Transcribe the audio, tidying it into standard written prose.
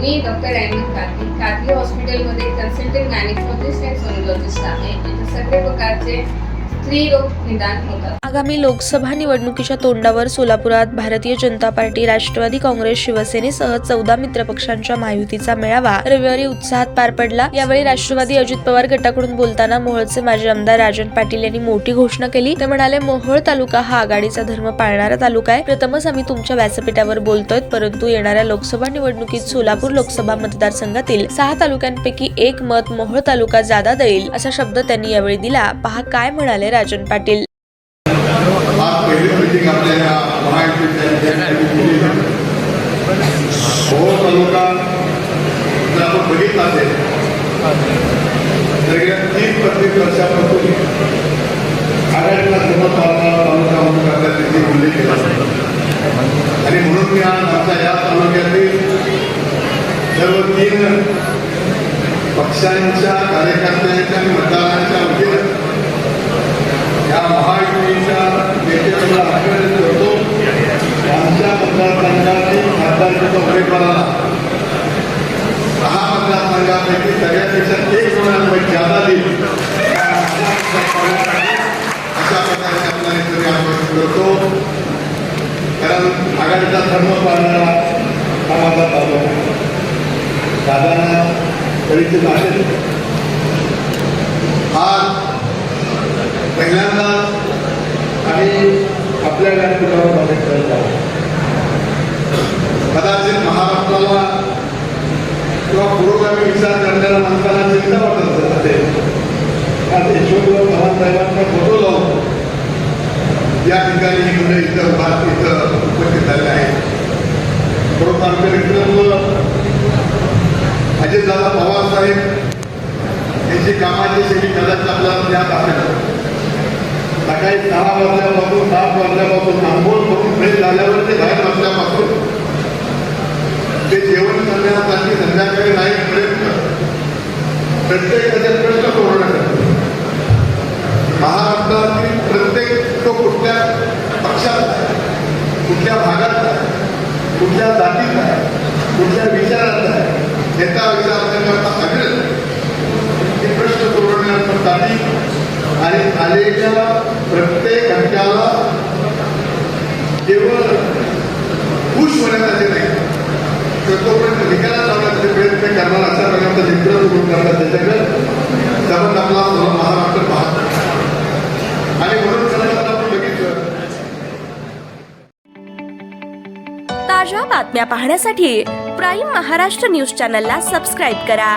मी doctor Ahmad काकी हॉस्पिटलमध्ये consultant gynaecologist आणि सोनोलॉजिस्ट आहे. इथे सगळे प्रकारचे स्त्री रोग निदान होतात. आगामी लोकसभा निवडणुकीच्या तोंडावर सोलापुरात भारतीय जनता पार्टी, राष्ट्रवादी काँग्रेस, शिवसेनेसह 14 मित्रपक्षांच्या महायुतीचा मेळावा रविवारी उत्साहात पार पडला. यावेळी राष्ट्रवादी अजित पवार गटाकडून बोलताना मोहोळचे माजी आमदार राजन पाटील यांनी मोठी घोषणा केली. ते म्हणाले, मोहोळ तालुका हा आघाडीचा धर्म पाळणारा तालुका आहे. प्रथमच आम्ही तुमच्या व्यासपीठावर बोलतोय, परंतु येणाऱ्या लोकसभा निवडणुकीत सोलापूर लोकसभा मतदारसंघातील 6 तालुक्यांपैकी एक मत मोहोळ तालुका जादा देईल, असा शब्द त्यांनी यावेळी दिला. पहा काय म्हणाले राजन पाटील. आज पहिली मीटिंग आपल्या महायुतीच्या तालुका जर आपण बघितला असेल तर गेल्या 30-35 वर्षापासून आघाडीला धर्म पाळणारा तालुका म्हणून आपल्या तिथे उल्लेख केला आणि म्हणून मी आज आमच्या या तालुक्यातील सर्व 3 पक्षांच्या कार्यकर्त्यांच्या आणि मतदारांच्या वतीनं या महायुतीच्या नेतृत्वाला अभिनंदन करतो. आमच्या मतदारसंघातील खासदारकीच्या उमेदवाराला 6 मतदारसंघापैकी सगळ्यापेक्षा 1 गुणांपैकी जादा देईल अशा प्रकारे आपला नेतृत्व आश्वासन करतो. कारण आघाडीचा धर्म पाळणारा हा माझा तालुका दादांना परिचित असेल. आज पहिल्यांदा आम्ही आपल्या व्यासपीठावर भाषण करत आहोत. कदाचित महाराष्ट्राला किंवा पुरोगामी विचार करणाऱ्या माणसाला चिंता वाटत असेल. आज यशवंतराव चव्हाण साहेबांचा फोटो लावून या ठिकाणी ही मुलं इथं उपस्थित झाले आहेत. परंतु आमचे नेतृत्व अजितदादा पवार साहेब यांची कामाची शैली कदाचित आपल्याला ज्ञात असेल. सकाळी 6 वाजल्यापासून 7 वाजल्यापासून आंघोळ करून फ्रेश झाल्यावर ते बाहेर बसल्यापासून ते जेवण करण्यासाठी संध्याकाळी नाईटपर्यंत प्रत्येकाचे प्रश्न सोडवण्यासाठी महाराष्ट्रातील प्रत्येक तो कुठल्या पक्षात आहे, कुठल्या भागात आहे, कुठल्या जातीत आहे, कुठल्या विचारात आहे, याचा विचार करण्याचा अभिनंदन हे प्रश्न सोडवण्यासाठी आणि आलेल्या प्रत्येक घटकाला केवळ खुश होण्यासाठी नाही तर तोपर्यंत निकालात लावण्यासाठी प्रयत्न करणार अशा प्रकारचा नेतृत्व सुरू करण्यात त्याच्याकडे संबंध आपला सर्व महाराष्ट्र पाहतो आणि म्हणून सर्वांना आपण बघितलं. ताज्या बातम्या पाहण्यासाठी प्राईम महाराष्ट्र न्यूज चॅनलला सबस्क्राईब करा.